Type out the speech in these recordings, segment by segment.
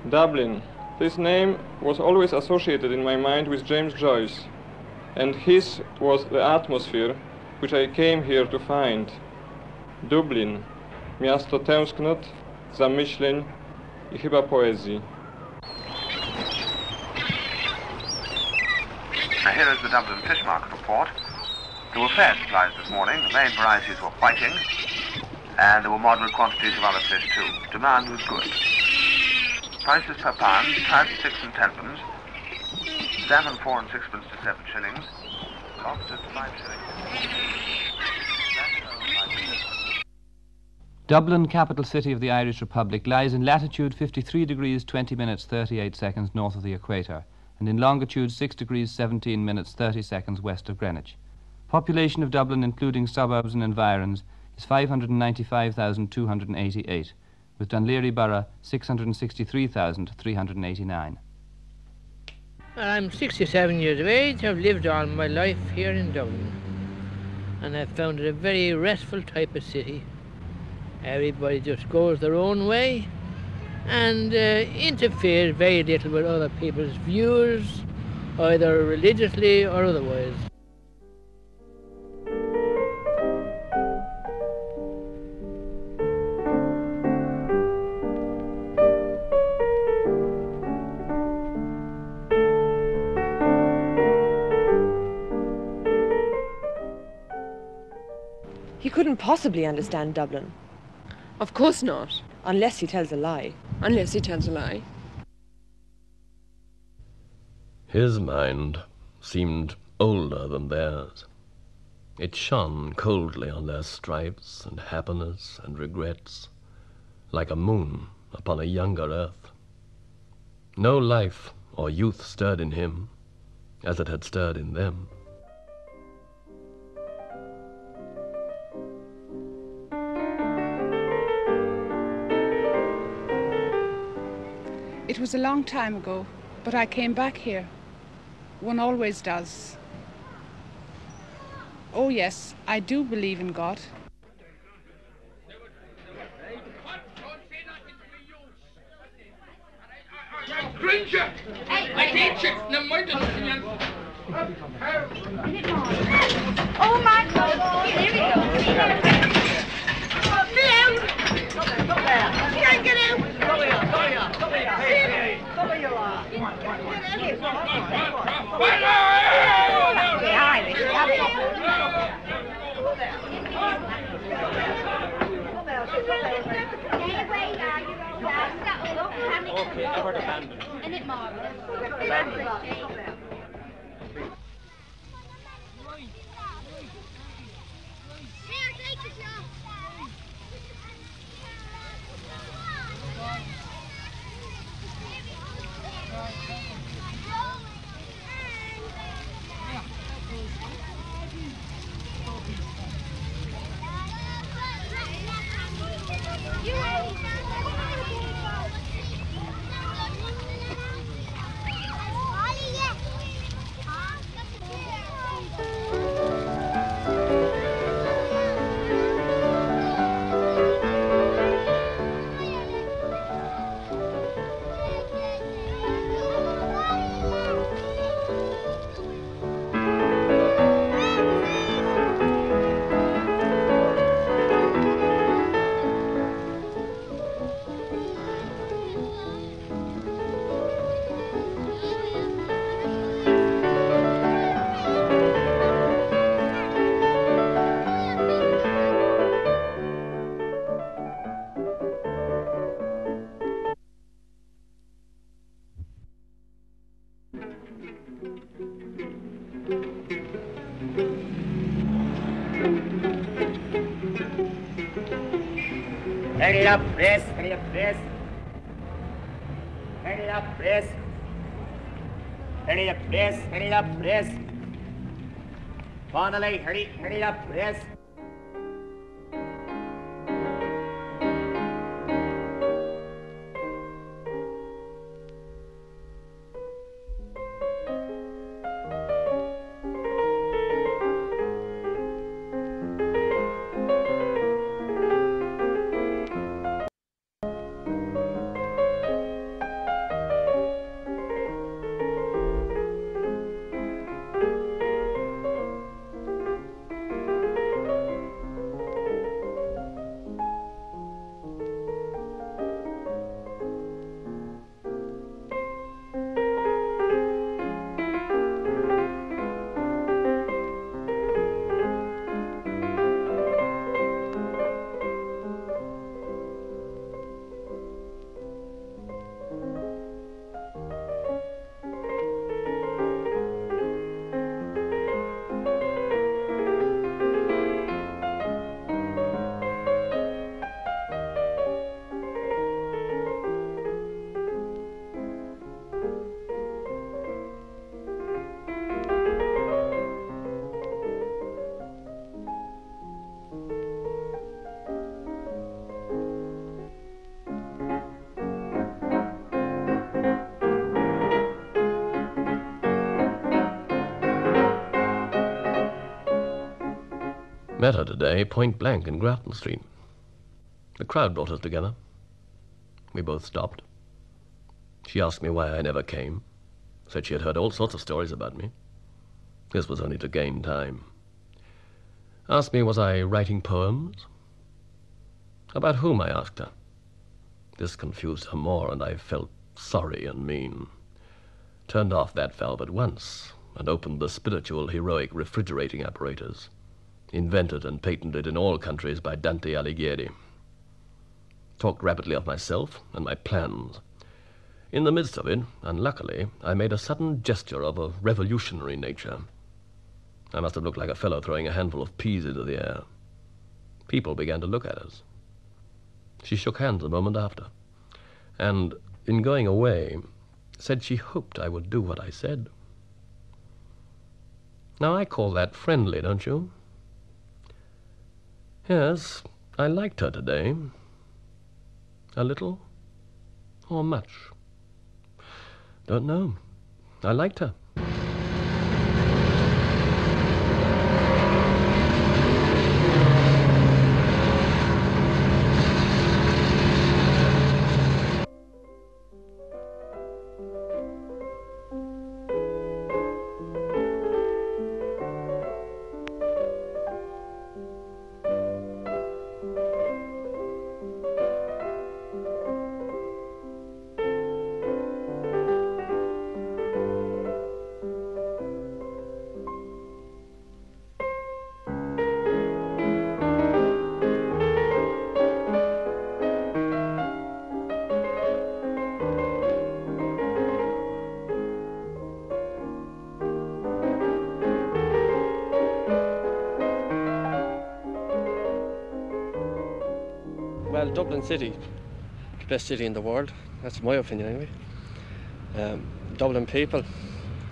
Dublin. This name was always associated in my mind with James Joyce, and his was the atmosphere which I came here to find. Dublin, miasto tęsknot, zamyśleń I chyba poezji. Now here is the Dublin fish market report. There were fair supplies this morning. The main varieties were whiting, and there were moderate quantities of other fish too. Demand was good. Prices per pound, trout 6 and 10 pence, salmon 4 and 6 pence to 7 shillings, lobster 5 shillings. Dublin, capital city of the Irish Republic, lies in latitude 53 degrees 20 minutes 38 seconds north of the equator, and in longitude 6 degrees 17 minutes 30 seconds west of Greenwich. Population of Dublin, including suburbs and environs, is 595,288, with Dunleary Borough 663,389. I'm 67 years of age. I've lived all my life here in Dublin, and I've found it a very restful type of city. Everybody just goes their own way and interferes very little with other people's views, either religiously or otherwise. He couldn't possibly understand Dublin. Of course not. Unless he tells a lie. Unless he tells a lie. His mind seemed older than theirs. It shone coldly on their strifes and happiness and regrets, like a moon upon a younger earth. No life or youth stirred in him as it had stirred in them. It was a long time ago, but I came back here. One always does. Oh yes, I do believe in God. Granger! I can't check. Never mind. Oh my God! Here we go. Get out! You can't get out! Okay, I've heard abandoned. Isn't it marvellous? Hurry up, press, hurry up, press. Hurry up, press. Hurry up, press, hurry up, press. Finally, hurry up, press. Met her today, point blank in Grafton Street. The crowd brought us together. We both stopped. She asked me why I never came. Said she had heard all sorts of stories about me. This was only to gain time. Asked me was I writing poems? About whom, I asked her. This confused her more, and I felt sorry and mean. Turned off that valve at once and opened the spiritual, heroic refrigerating apparatus, invented and patented in all countries by Dante Alighieri. Talked rapidly of myself and my plans. In the midst of it, unluckily, I made a sudden gesture of a revolutionary nature. I must have looked like a fellow throwing a handful of peas into the air. People began to look at us. She shook hands a moment after, and, in going away, said she hoped I would do what I said. Now, I call that friendly, don't you? Yes, I liked her today. A little or much? Don't know. I liked her. Well, Dublin City, the best city in the world. That's my opinion anyway. Dublin people,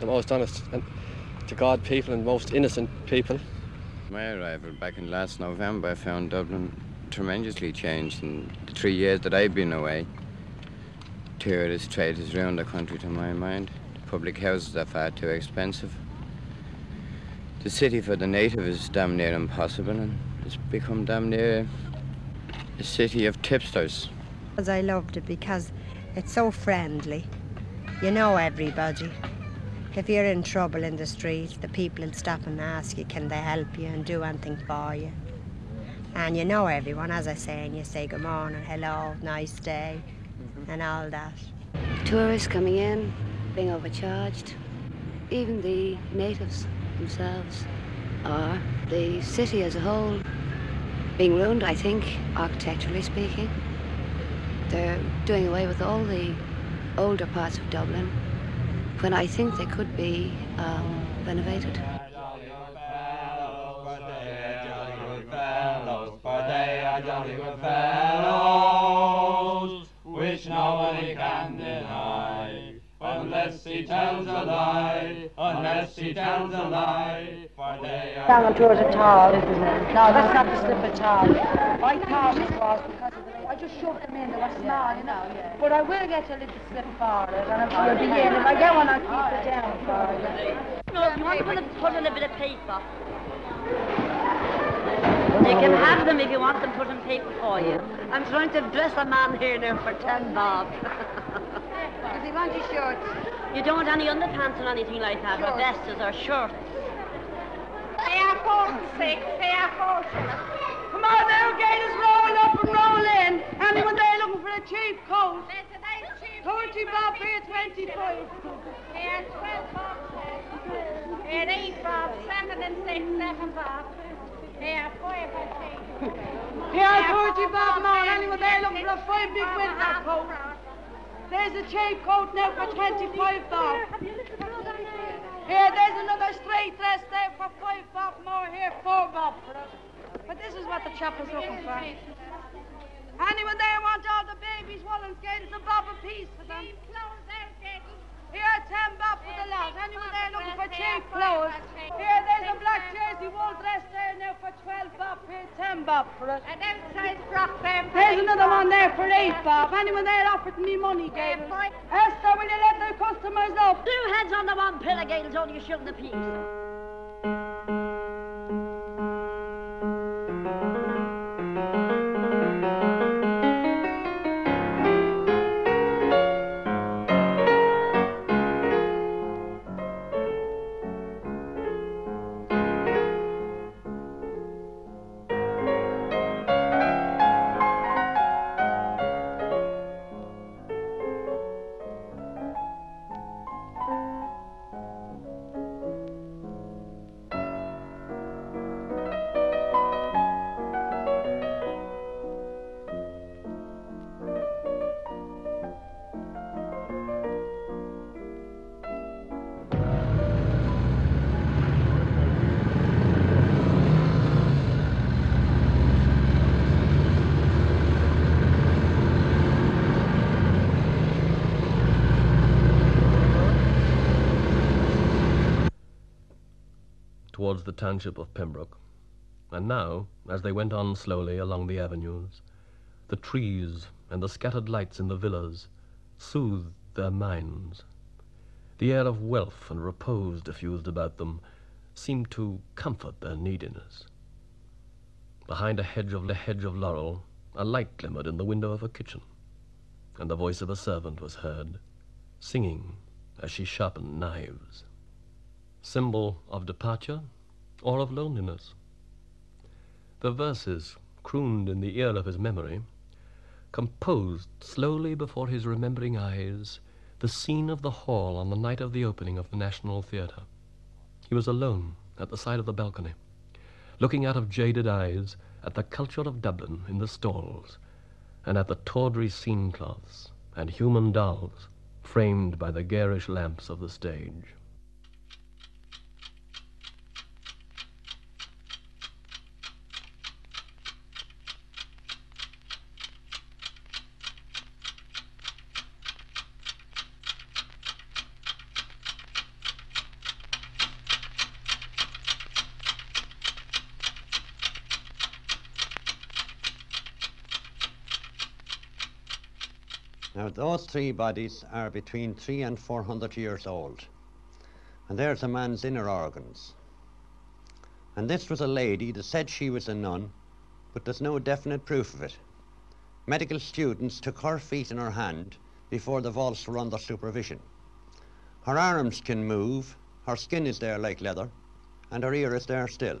the most honest and to God people and most innocent people. My arrival back in last November, I found Dublin tremendously changed in the 3 years that I've been away. Tourist trade has ruined the country to my mind. The public houses are far too expensive. The city for the native is damn near impossible, and it's become damn near a city of tipsters. I loved it because it's so friendly. You know everybody. If you're in trouble in the street, the people will stop and ask you, can they help you and do anything for you. And you know everyone, as I say, and you say good morning, hello, nice day, and all that. Tourists coming in, being overcharged. Even the natives themselves, or the city as a whole, being ruined, I think, architecturally speaking. They're doing away with all the older parts of Dublin, when I think they could be renovated. Which nobody can deny, unless he tells a lie, unless he tells a lie, for they are... Down to it at all. No, that's not the slip at all. I thought it was because of the... I just shoved them in, they were small, you know. But I will get a little slip for it, and it'll be in. If I get one, I'll keep it down for you. No, if you want to put in a bit of paper. You can have them if you want them put in paper for you. I'm trying to dress a man here now for 10 bob. Does he want his shorts? You don't want any underpants or anything like that, or vests or shirts. They are 46, they are 46. Come on now, gators, roll up and roll in. Anyone there looking for a cheap coat? There's a nice cheap 30 bob here, 25. Here, 12 bob. Here, 8 bob, 7 and 6, 7 bob. Here, 5 and 6. Here, 30 bob more. Anyone there looking for a 5 big winter coat? There's a cheap coat now for 25 bob. Here, there's another straight dress there for 5 bob more. Here, 4 bob for it. But this is what the chap is looking for. Anyone there want all the babies' woolen skates, a bob a piece for them? Here, 10 bob for the lot. Anyone there looking for cheap clothes? Here, there's a black jersey wool dress there now for 12 bob. Here, 10 bob for it. And outside frock there. There's another one there for 8 bob. Anyone there offered me money, Gables? Esther, will you let the customers up? 2 heads on the one pillar, Gables, only you shouldn't a piece. towards the township of Pembroke, and now, as they went on slowly along the avenues, the trees and the scattered lights in the villas soothed their minds. The air of wealth and repose diffused about them seemed to comfort their neediness. Behind a hedge of laurel, a light glimmered in the window of a kitchen, and the voice of a servant was heard, singing as she sharpened knives. Symbol of departure or of loneliness? The verses, crooned in the ear of his memory, composed slowly before his remembering eyes the scene of the hall on the night of the opening of the National Theatre. He was alone at the side of the balcony, looking out of jaded eyes at the culture of Dublin in the stalls, and at the tawdry scene cloths and human dolls framed by the garish lamps of the stage. Now those three bodies are between 300 and 400 years old, and there's a man's inner organs. And this was a lady that said she was a nun, but there's no definite proof of it. Medical students took her feet in her hand before the vaults were under supervision. Her arms can move, her skin is there like leather, and her ear is there still.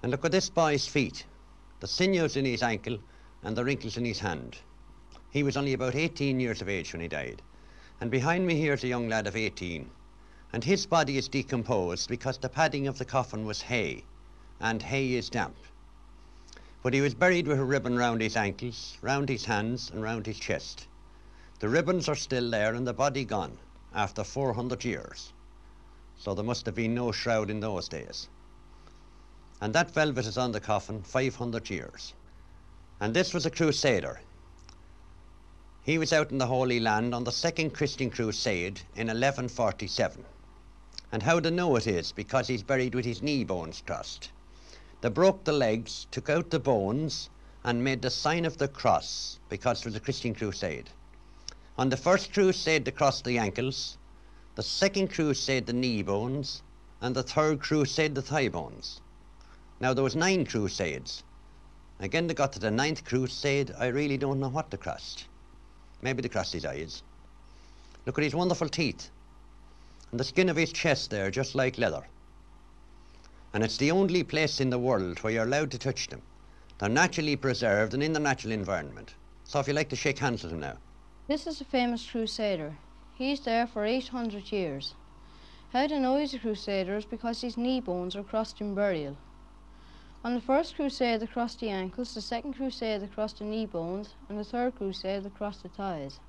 And look at this boy's feet, the sinews in his ankle and the wrinkles in his hand. He was only about 18 years of age when he died. And behind me here's a young lad of 18. And his body is decomposed because the padding of the coffin was hay, and hay is damp. But he was buried with a ribbon round his ankles, round his hands, and round his chest. The ribbons are still there and the body gone after 400 years. So there must have been no shroud in those days. And that velvet is on the coffin 500 years. And this was a crusader. He was out in the Holy Land on the Second Christian Crusade in 1147. And how to know it is because he's buried with his knee bones crossed. They broke the legs, took out the bones, and made the sign of the cross because it was a Christian crusade. On the first crusade they crossed the ankles, the second crusade the knee bones, and the third crusade the thigh bones. Now there was 9 crusades. Again they got to the 9th crusade, I really don't know what they crossed. Maybe they crossed his eyes. Look at his wonderful teeth. And the skin of his chest there, just like leather. And it's the only place in the world where you're allowed to touch them. They're naturally preserved and in the natural environment. So if you like to shake hands with them now. This is a famous crusader. He's there for 800 years. How to know he's a crusader is because his knee bones are crossed in burial. On the first crusade they crossed the ankles, the second crusade they crossed the knee bones, and the third crusade they crossed the thighs.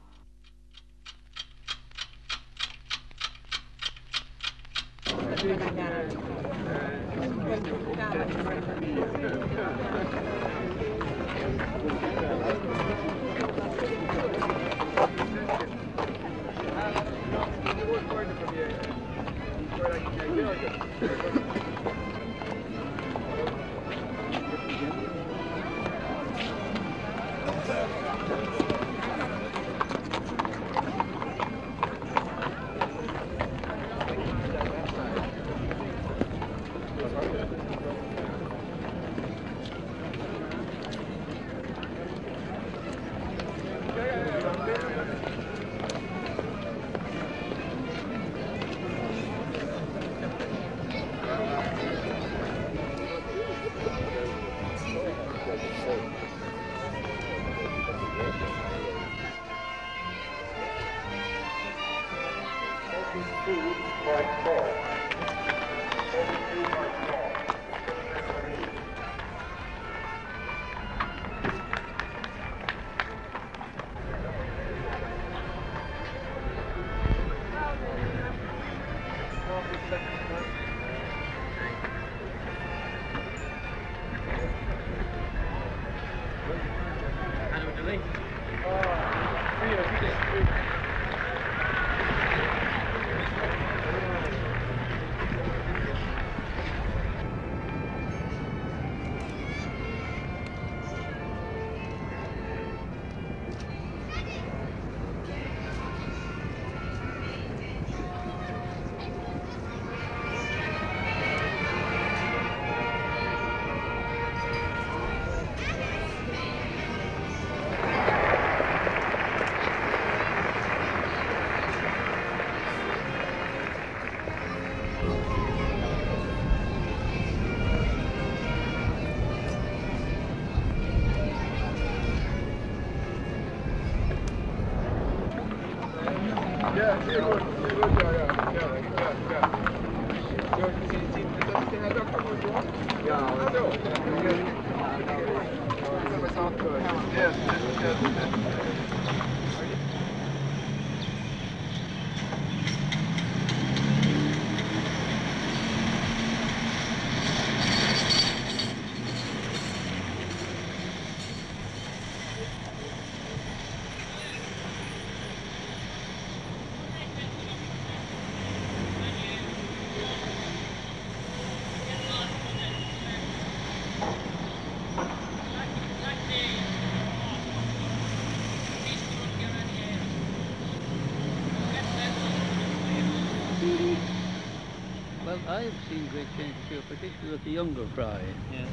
Well, I've seen great changes here, particularly with the younger fry. Yeah.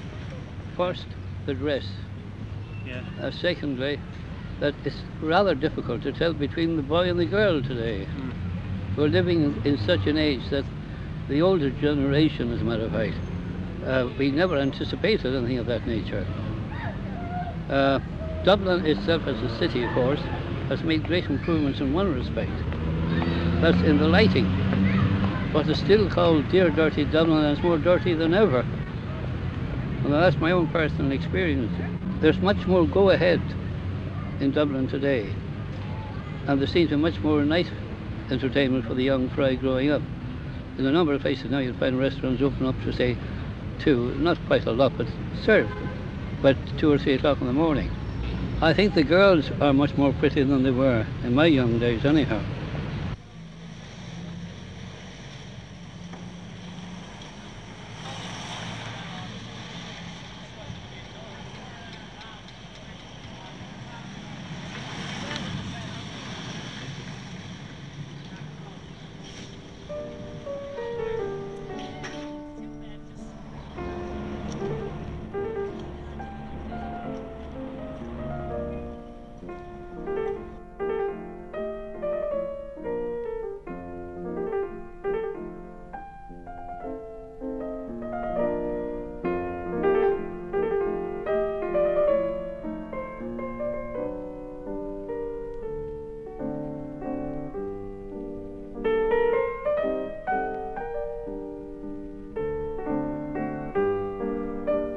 First, the dress. Yeah. Secondly, that it's rather difficult to tell between the boy and the girl today. Mm. We're living in such an age that the older generation, as a matter of fact, we never anticipated anything of that nature. Dublin itself as a city, of course, has made great improvements in one respect. That's in the lighting. But it's still called Dear Dirty Dublin, and it's more dirty than ever. Well, that's my own personal experience. There's much more go-ahead in Dublin today, and there seems to be much more night entertainment for the young fry growing up. In a number of places now you'll find restaurants open up to, say, 2, not quite a lot, but served, but 2 or 3 o'clock in the morning. I think the girls are much more pretty than they were in my young days anyhow.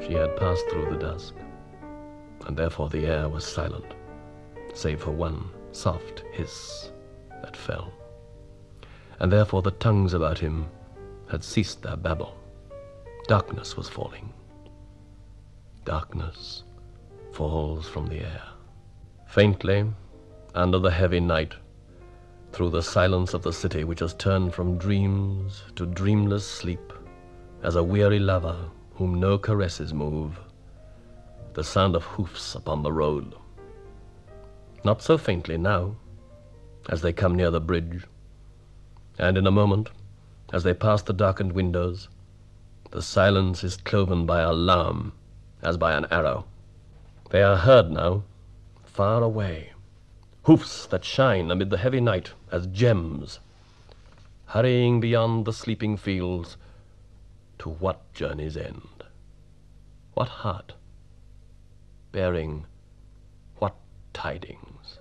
She had passed through the dusk, and therefore the air was silent, save for one soft hiss that fell. And therefore the tongues about him had ceased their babble. Darkness was falling. Darkness falls from the air. Faintly, under the heavy night, through the silence of the city which has turned from dreams to dreamless sleep, as a weary lover whom no caresses move, the sound of hoofs upon the road. Not so faintly now, as they come near the bridge, and in a moment, as they pass the darkened windows, the silence is cloven by alarm, as by an arrow. They are heard now, far away, hoofs that shine amid the heavy night as gems, hurrying beyond the sleeping fields. To what journey's end? What heart? Bearing what tidings?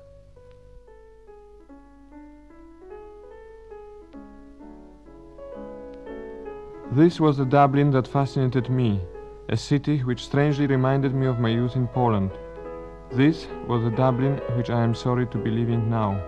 This was the Dublin that fascinated me, a city which strangely reminded me of my youth in Poland. This was the Dublin which I am sorry to be leaving now.